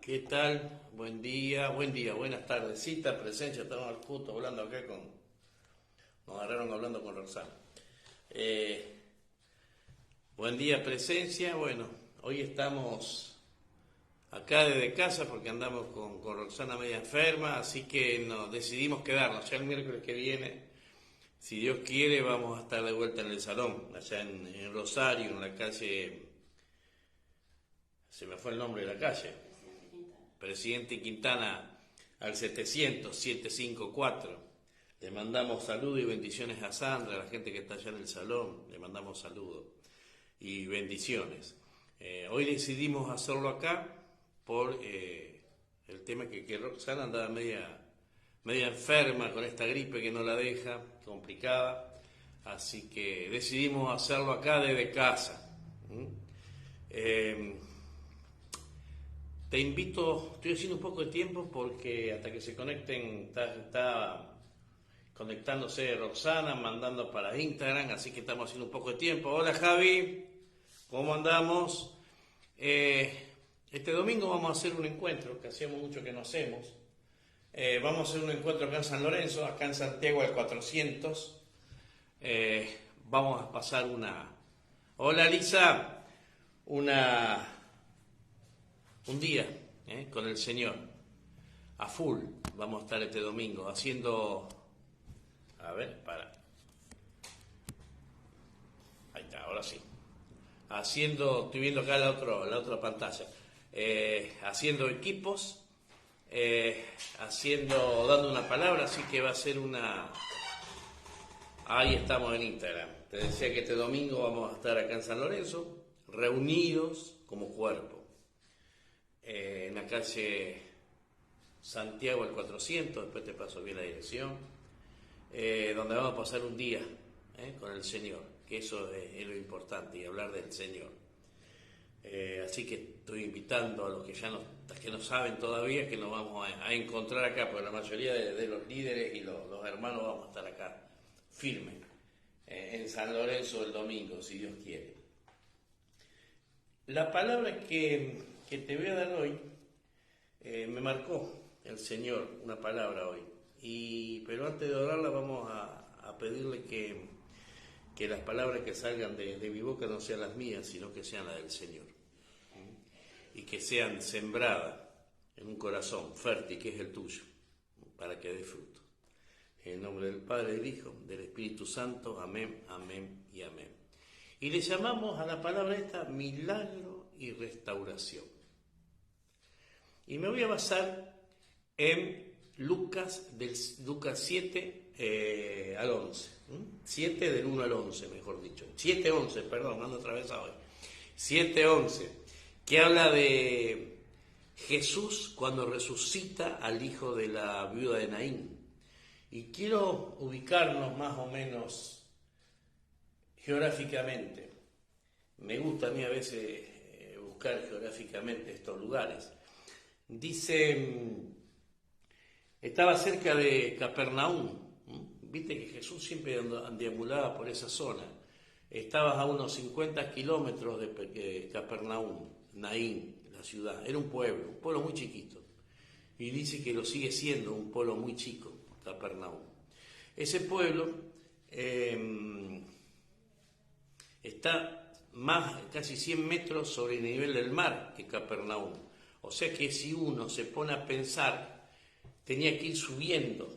¿Qué tal? Buen día, buenas tardecitas, presencia, estamos justo hablando acá nos agarraron hablando con Roxana. Eh, Buen día, presencia, bueno, hoy estamos acá desde casa porque andamos con Roxana media enferma, así que nos decidimos quedarnos, ya el miércoles que viene, si Dios quiere, vamos a estar de vuelta en el salón, allá en Rosario, en la calle, se me fue el nombre de la calle, Presidente Quintana al 700-754. Le mandamos saludos y bendiciones a Sandra, a la gente que está allá en el salón, le mandamos saludos y bendiciones. Hoy decidimos hacerlo acá por el tema que Roxana andaba media enferma con esta gripe que no la deja, complicada, así que decidimos hacerlo acá desde casa. Te invito, estoy haciendo un poco de tiempo porque hasta que se conecten, está conectándose Roxana, mandando para Instagram, así que estamos haciendo un poco de tiempo. Hola Javi, ¿cómo andamos? Este domingo vamos a hacer un encuentro, que hacíamos mucho que no hacemos. Vamos a hacer un encuentro acá en San Lorenzo, acá en Santiago al 400. Vamos a pasar Hola Lisa, un día con el Señor, a full. Vamos a estar este domingo haciendo, ahí está, ahora sí, estoy viendo acá la otra pantalla, haciendo equipos, dando una palabra, así que va a ser ahí estamos en Instagram. Te decía que este domingo vamos a estar acá en San Lorenzo, reunidos como cuerpo. En la calle Santiago al 400, después te paso bien la dirección, donde vamos a pasar un día con el Señor, que eso es lo importante, y hablar del Señor. Así que estoy invitando a los que que no saben todavía, que nos vamos a encontrar acá, porque la mayoría de los líderes y los hermanos vamos a estar acá, firmes, en San Lorenzo el domingo, si Dios quiere. La palabra que te voy a dar hoy, me marcó el Señor una palabra hoy, pero antes de orarla vamos a pedirle que las palabras que salgan de mi boca no sean las mías, sino que sean las del Señor, y que sean sembradas en un corazón fértil que es el tuyo, para que dé fruto. En el nombre del Padre, del Hijo, del Espíritu Santo, amén, amén y amén. Y le llamamos a la palabra esta milagro y restauración. Y me voy a basar en Lucas 7 al 11. 7 del 1 al 11, mejor dicho. 7-11, perdón, ando atravesado hoy. 7-11, que habla de Jesús cuando resucita al hijo de la viuda de Naín. Y quiero ubicarnos más o menos geográficamente. Me gusta a mí a veces buscar geográficamente estos lugares. Dice, estaba cerca de Capernaum. Viste que Jesús siempre deambulaba por esa zona. Estabas a unos 50 kilómetros de Capernaum, Naín, la ciudad. Era un pueblo muy chiquito. Y dice que lo sigue siendo un pueblo muy chico, Capernaum. Ese pueblo está casi 100 metros sobre el nivel del mar que Capernaum. O sea que si uno se pone a pensar, tenía que ir subiendo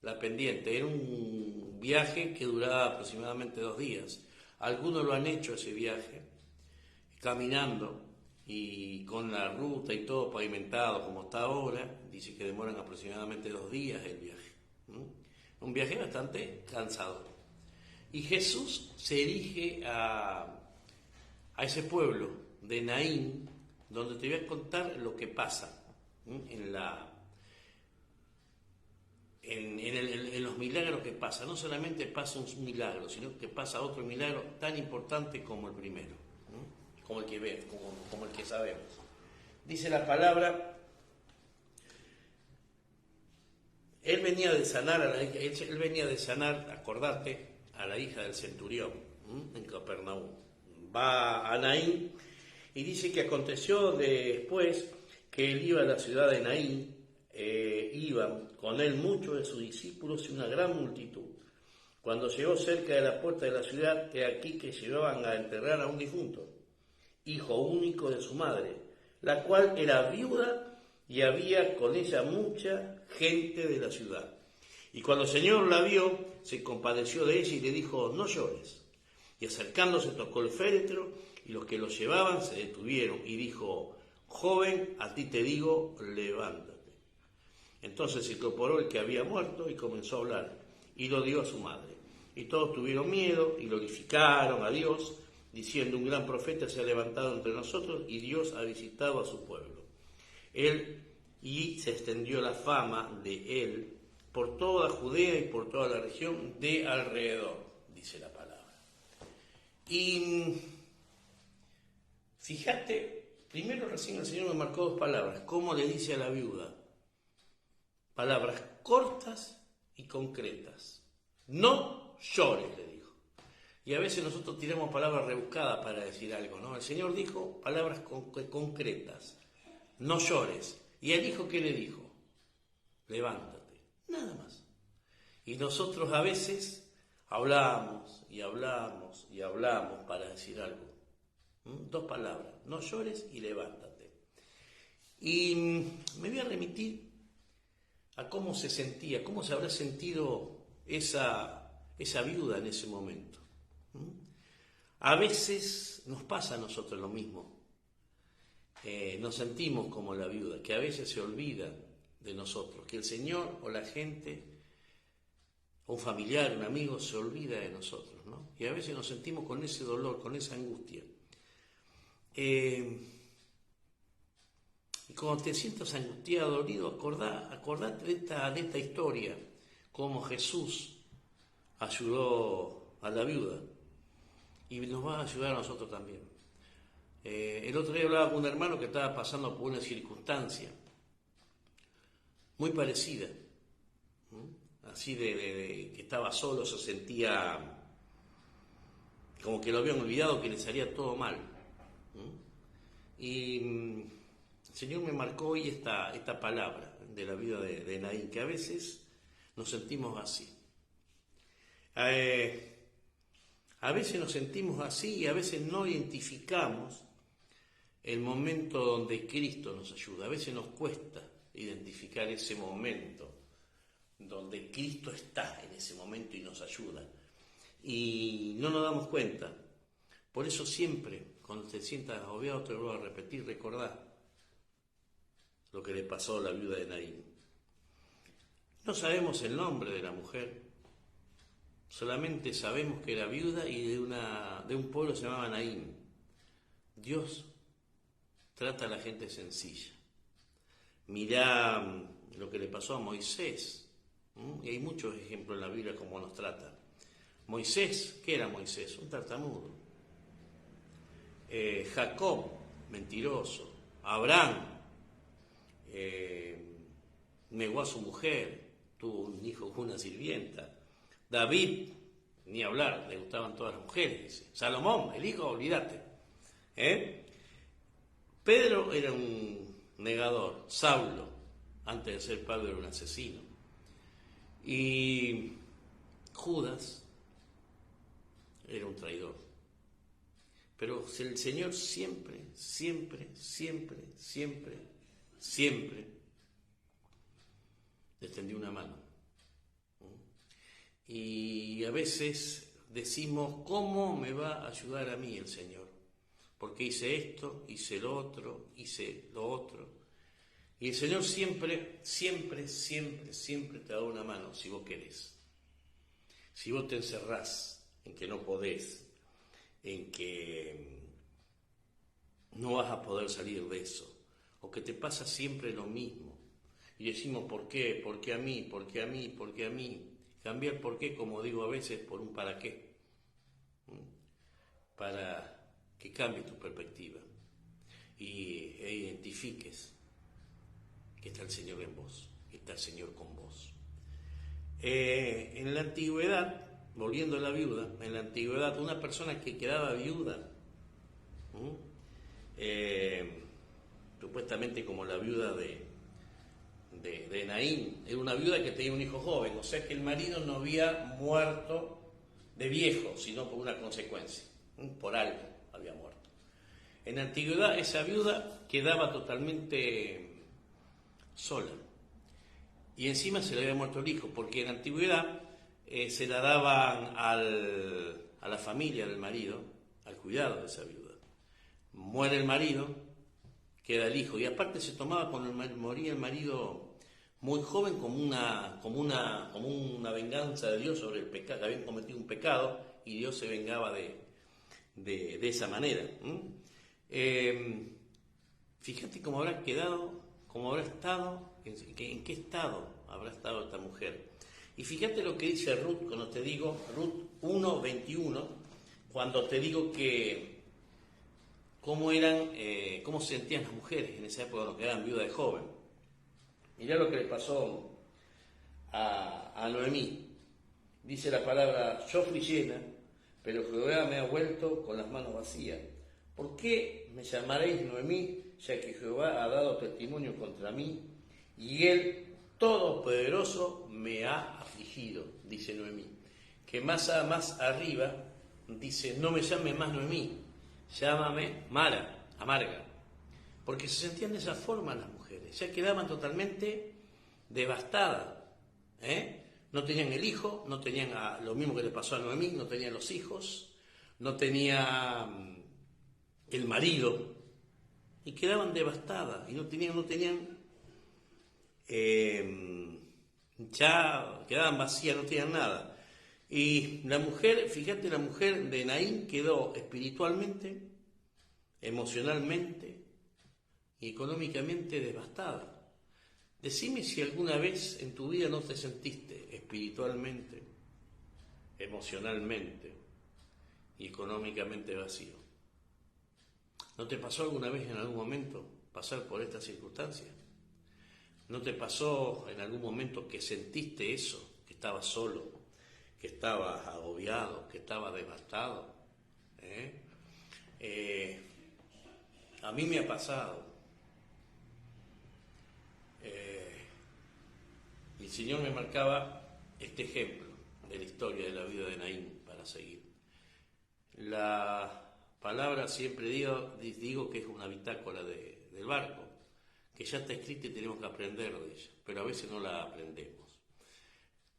la pendiente. Era un viaje que duraba aproximadamente 2 días. Algunos lo han hecho ese viaje, caminando y con la ruta y todo pavimentado como está ahora. Dice que demoran aproximadamente 2 días el viaje. Un viaje bastante cansador. Y Jesús se dirige a ese pueblo de Naín, donde te voy a contar lo que pasa en los milagros que pasa. No solamente pasa un milagro, sino que pasa otro milagro tan importante como el primero, como el que vemos, como el que sabemos. Dice la palabra, él venía de sanar, acordate, a la hija del centurión en Capernaum. Va a Naín Y dice que aconteció después que él iba a la ciudad de Naín, iban con él muchos de sus discípulos y una gran multitud. Cuando llegó cerca de la puerta de la ciudad, he aquí que llevaban a enterrar a un difunto, hijo único de su madre, la cual era viuda y había con ella mucha gente de la ciudad. Y cuando el Señor la vio, se compadeció de ella y le dijo, no llores. Y acercándose tocó el féretro, y los que lo llevaban se detuvieron, y dijo, joven, a ti te digo, levántate. Entonces se incorporó el que había muerto y comenzó a hablar, y lo dio a su madre. Y todos tuvieron miedo y glorificaron a Dios, diciendo, un gran profeta se ha levantado entre nosotros, y Dios ha visitado a su pueblo. Y se extendió la fama de él por toda Judea y por toda la región de alrededor, dice la palabra. Y fíjate, primero recién el Señor me marcó dos palabras, cómo le dice a la viuda, palabras cortas y concretas. No llores, le dijo. Y a veces nosotros tiramos palabras rebuscadas para decir algo, ¿no? El Señor dijo palabras concretas, no llores. Y el hijo, ¿qué le dijo? Levántate, nada más. Y nosotros a veces hablamos y hablamos y hablamos para decir algo. Dos palabras, no llores y levántate. Y me voy a remitir a cómo se sentía, cómo se habrá sentido esa viuda en ese momento. A veces nos pasa a nosotros lo mismo. Nos sentimos como la viuda, que a veces se olvida de nosotros, que el Señor o la gente, o un familiar, un amigo, se olvida de nosotros, ¿no? Y a veces nos sentimos con ese dolor, con esa angustia. Y cuando te sientas angustiado, dolido, acordate de esta historia, cómo Jesús ayudó a la viuda y nos va a ayudar a nosotros también. El otro día hablaba con un hermano que estaba pasando por una circunstancia muy parecida, así de que estaba solo, se sentía como que lo habían olvidado, que le salía todo mal. Y el Señor me marcó hoy esta palabra de la vida de Naín, que a veces nos sentimos así. A veces nos sentimos así y a veces no identificamos el momento donde Cristo nos ayuda. A veces nos cuesta identificar ese momento donde Cristo está en ese momento y nos ayuda. Y no nos damos cuenta. Por eso siempre, cuando te sientas agobiado, te lo voy a repetir, recordá lo que le pasó a la viuda de Naín. No sabemos el nombre de la mujer, solamente sabemos que era viuda y de un pueblo que se llamaba Naín. Dios trata a la gente sencilla. Mirá lo que le pasó a Moisés, y hay muchos ejemplos en la Biblia como nos trata. Moisés, ¿qué era Moisés? Un tartamudo. Jacob, mentiroso. Abraham, negó a su mujer, tuvo un hijo con una sirvienta. David, ni hablar, le gustaban todas las mujeres, dice. Salomón, el hijo, olvídate. Pedro era un negador. Saulo, antes de ser Pablo, era un asesino. Y Judas era un traidor. Pero el Señor siempre, siempre, siempre, siempre, siempre le tendió una mano. Y a veces decimos, ¿cómo me va a ayudar a mí el Señor? Porque hice esto, hice lo otro, hice lo otro. Y el Señor siempre, siempre, siempre, siempre te da una mano si vos querés. Si vos te encerrás en que no podés, en que no vas a poder salir de eso, o que te pasa siempre lo mismo, y decimos, ¿por qué? ¿Por qué a mí? ¿Por qué a mí? ¿Por qué a mí? Cambiar por qué, como digo a veces, por un para qué. Para que cambie tu perspectiva e identifiques que está el Señor en vos, que está el Señor con vos. En la antigüedad, volviendo a la viuda, en la antigüedad una persona que quedaba viuda supuestamente como la viuda de Naín. Era una viuda que tenía un hijo joven, o sea que el marido no había muerto de viejo, sino por una consecuencia, por algo había muerto. En la antigüedad esa viuda quedaba totalmente sola y encima se le había muerto el hijo, porque en la antigüedad se la daban a la familia del marido, al cuidado de esa viuda. Muere el marido, queda el hijo, y aparte se tomaba cuando moría el marido muy joven como una venganza de Dios sobre el pecado, habían cometido un pecado y Dios se vengaba de esa manera. Fíjate cómo habrá quedado, cómo habrá estado, en qué estado habrá estado esta mujer. Y fíjate lo que dice Ruth, cuando te digo, Ruth 1:21, cuando te digo que cómo se sentían las mujeres en esa época cuando quedaban viudas de joven. Mirá lo que le pasó a Noemí. Dice la palabra: yo fui llena, pero Jehová me ha vuelto con las manos vacías. ¿Por qué me llamaréis Noemí, ya que Jehová ha dado testimonio contra mí, y él todopoderoso me ha afligido? Dice Noemí. Que más arriba dice: no me llame más Noemí, llámame Mara, amarga. Porque se sentían de esa forma las mujeres, ya quedaban totalmente devastadas. No tenían el hijo, no tenían lo mismo que le pasó a Noemí, no tenían los hijos, no tenía el marido, y quedaban devastadas, y no tenían ya quedaban vacías, no tenían nada. Y la mujer, fíjate, la mujer de Naín quedó espiritualmente, emocionalmente y económicamente devastada. Decime si alguna vez en tu vida no te sentiste espiritualmente, emocionalmente y económicamente vacío. ¿No te pasó alguna vez en algún momento pasar por esta circunstancia? ¿No te pasó en algún momento que sentiste eso, que estabas solo, que estabas agobiado, que estabas devastado? A mí me ha pasado. El Señor me marcaba este ejemplo de la historia de la vida de Naín para seguir. La palabra siempre digo que es una bitácora del barco, que ya está escrita y tenemos que aprender de ella, pero a veces no la aprendemos.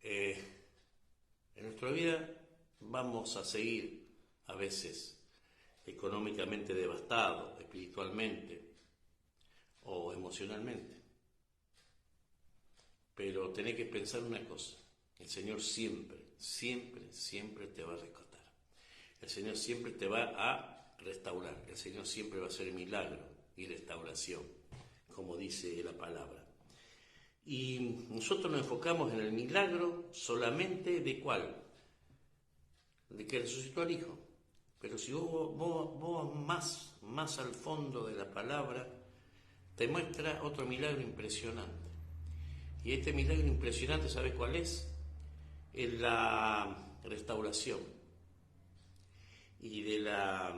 En nuestra vida vamos a seguir a veces económicamente devastados, espiritualmente o emocionalmente. Pero tenés que pensar una cosa: el Señor siempre, siempre, siempre te va a rescatar. El Señor siempre te va a restaurar. El Señor siempre va a hacer milagro y restauración, como dice la palabra. Y nosotros nos enfocamos en el milagro solamente ¿de cuál? De que resucitó al Hijo. Pero si vos más al fondo de la palabra, te muestra otro milagro impresionante. Y este milagro impresionante, ¿sabes cuál es? Es la restauración y de la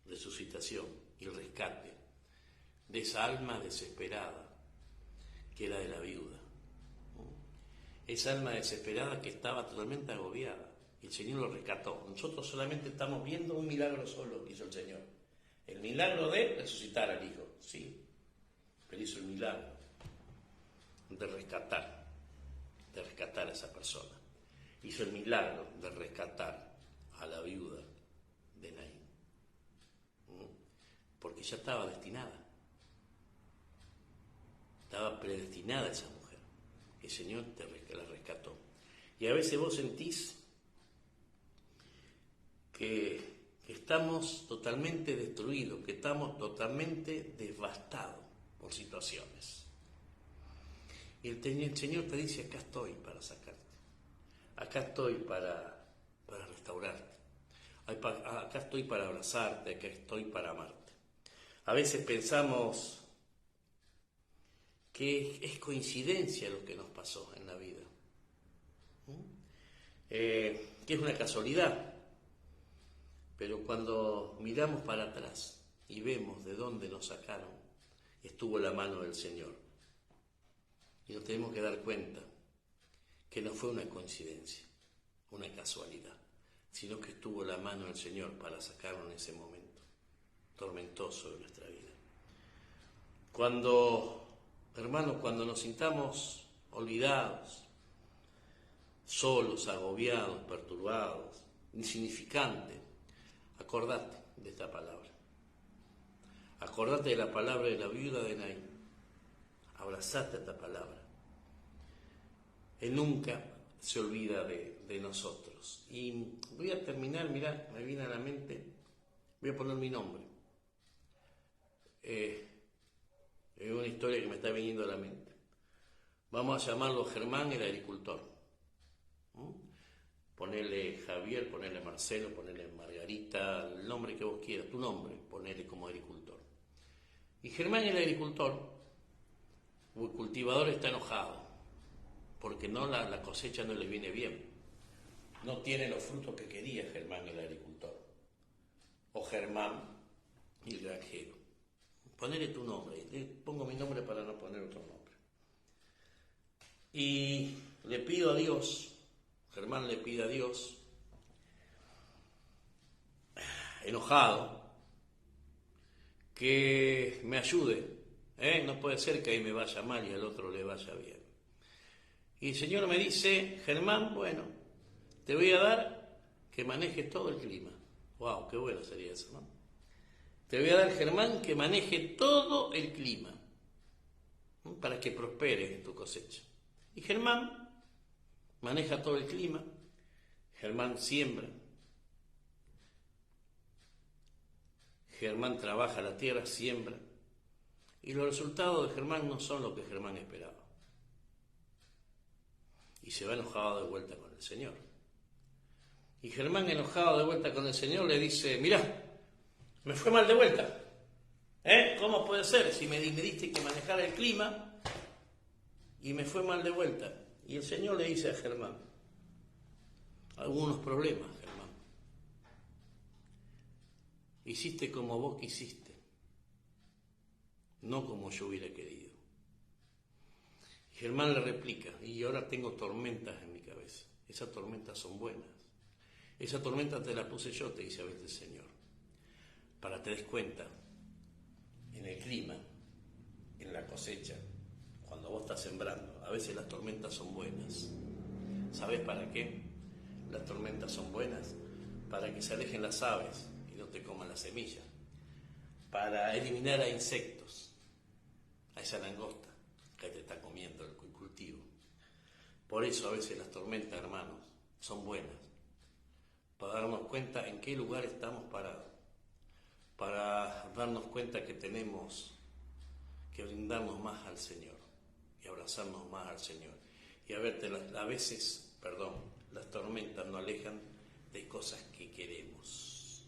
resucitación y el rescate de esa alma desesperada que era de la viuda. Esa alma desesperada que estaba totalmente agobiada. Y el Señor lo rescató. Nosotros solamente estamos viendo un milagro solo que hizo el Señor. El milagro de resucitar al Hijo, sí. Pero hizo el milagro de rescatar a esa persona. Hizo el milagro de rescatar a la viuda de Naín. Porque ya estaba destinada. Estaba predestinada esa mujer. El Señor la rescató. Y a veces vos sentís que estamos totalmente destruidos, que estamos totalmente devastados por situaciones. Y el Señor te dice: acá estoy para sacarte, acá estoy para restaurarte, acá estoy para abrazarte, acá estoy para amarte. A veces pensamos que es coincidencia lo que nos pasó en la vida, que es una casualidad. Pero cuando miramos para atrás y vemos de dónde nos sacaron, estuvo la mano del Señor. Y nos tenemos que dar cuenta que no fue una coincidencia, una casualidad, sino que estuvo la mano del Señor para sacarnos en ese momento tormentoso de nuestra vida. Hermanos, cuando nos sintamos olvidados, solos, agobiados, perturbados, insignificantes, acordate de esta palabra. Acordate de la palabra de la viuda de Naín. Abrazate esta palabra. Él nunca se olvida de nosotros. Y voy a terminar, mirá, me viene a la mente, voy a poner mi nombre. Es una historia que me está viniendo a la mente. Vamos a llamarlo Germán el agricultor. Ponerle Javier, ponerle Marcelo, ponerle Margarita, el nombre que vos quieras, tu nombre, ponerle como agricultor. Y Germán el agricultor, o el cultivador, está enojado, porque la cosecha no le viene bien. No tiene los frutos que quería Germán el agricultor, o Germán el granjero. Ponerle tu nombre, le pongo mi nombre para no poner otro nombre. Y le pido a Dios, Germán le pide a Dios, enojado, que me ayude. No puede ser que ahí me vaya mal y al otro le vaya bien. Y el Señor me dice, Germán, bueno, te voy a dar que manejes todo el clima. Wow, qué bueno sería eso, ¿no? Te voy a dar, Germán, que maneje todo el clima, ¿no? Para que prospere en tu cosecha. Y Germán maneja todo el clima, Germán siembra, Germán trabaja la tierra, siembra, y los resultados de Germán no son lo que Germán esperaba. Y se va enojado de vuelta con el Señor. Y Germán, enojado de vuelta con el Señor, le dice, mirá, me fue mal de vuelta. ¿Cómo puede ser si me diste que manejara el clima y me fue mal de vuelta? Y el Señor le dice a Germán, algunos problemas, Germán. Hiciste como vos quisiste, no como yo hubiera querido. Y Germán le replica, y ahora tengo tormentas en mi cabeza. Esas tormentas son buenas. Esa tormenta te la puse yo, te dice a veces el Señor, para que te des cuenta, en el clima, en la cosecha, cuando vos estás sembrando, a veces las tormentas son buenas. ¿Sabés para qué? Las tormentas son buenas para que se alejen las aves y no te coman la semilla, para eliminar a insectos, a esa langosta que te está comiendo el cultivo. Por eso a veces las tormentas, hermanos, son buenas, para darnos cuenta en qué lugar estamos parados, para darnos cuenta que tenemos que brindarnos más al Señor y abrazarnos más al Señor. Y a veces, las tormentas nos alejan de cosas que queremos.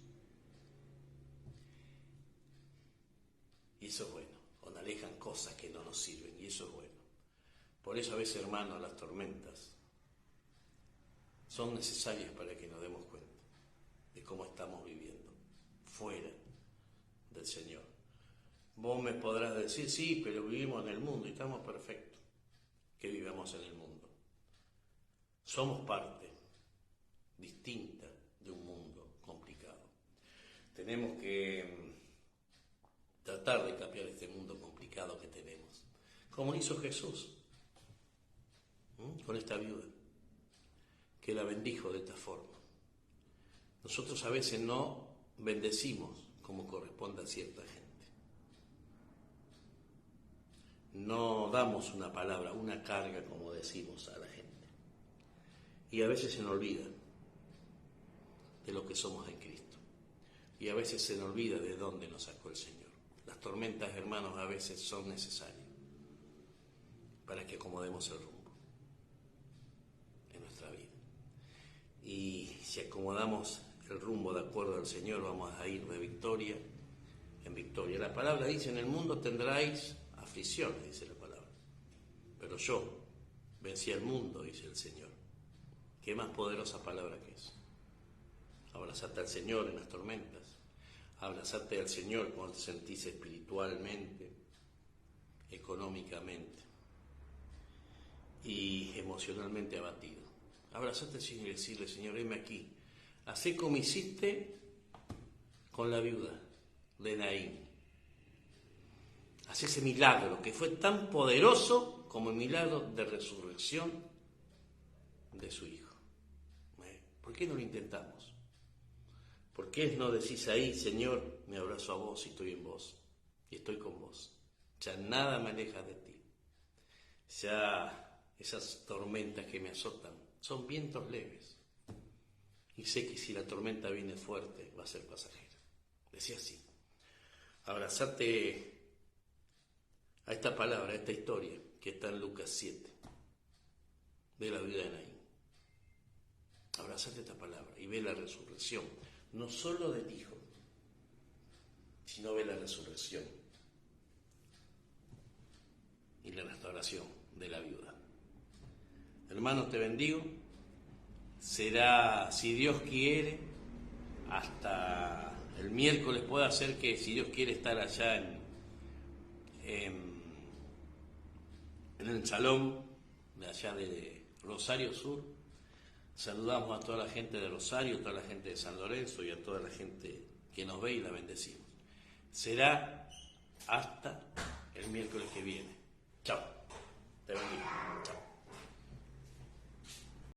Y eso es bueno, o nos alejan cosas que no nos sirven, y eso es bueno. Por eso a veces, hermanos, las tormentas son necesarias para que nos demos cuenta de cómo estamos viviendo fuera del Señor. Vos me podrás decir, sí, pero vivimos en el mundo y estamos perfectos que vivamos en el mundo. Somos parte distinta de un mundo complicado. Tenemos que tratar de cambiar este mundo complicado que tenemos, como hizo Jesús con esta viuda, que la bendijo de esta forma. Nosotros a veces no bendecimos como corresponde a cierta gente. No damos una palabra, una carga, como decimos a la gente. Y a veces se nos olvida de lo que somos en Cristo. Y a veces se nos olvida de dónde nos sacó el Señor. Las tormentas, hermanos, a veces son necesarias para que acomodemos el rumbo en nuestra vida. Y si acomodamos el rumbo de acuerdo al Señor, vamos a ir de victoria en victoria. La palabra dice, en el mundo tendráis aflicciones, dice la palabra. Pero yo vencí al mundo, dice el Señor. Qué más poderosa palabra que es. Abrazate al Señor en las tormentas. abrazarte al Señor cuando te sentís espiritualmente, económicamente y emocionalmente abatido. Abrazate al Señor y decirle: Señor, heme aquí. Hacé como hiciste con la viuda de Naín. Hacé ese milagro que fue tan poderoso como el milagro de resurrección de su hijo. ¿Por qué no lo intentamos? ¿Por qué no decís ahí: Señor, me abrazo a vos y estoy en vos, y estoy con vos? Ya nada me aleja de ti. Ya esas tormentas que me azotan son vientos leves. Y sé que si la tormenta viene fuerte, va a ser pasajera. Decía así. Abrazate a esta palabra, a esta historia que está en Lucas 7, de la viuda de Naín. Abrazate esta palabra y ve la resurrección, no solo del hijo, sino ve la resurrección y la restauración de la viuda. Hermanos, te bendigo. Será, si Dios quiere, hasta el miércoles. Puede hacer que, si Dios quiere, estar allá en el salón de allá de Rosario Sur. Saludamos a toda la gente de Rosario, a toda la gente de San Lorenzo y a toda la gente que nos ve y la bendecimos. Será hasta el miércoles que viene. Chao. Te bendigo. Chao.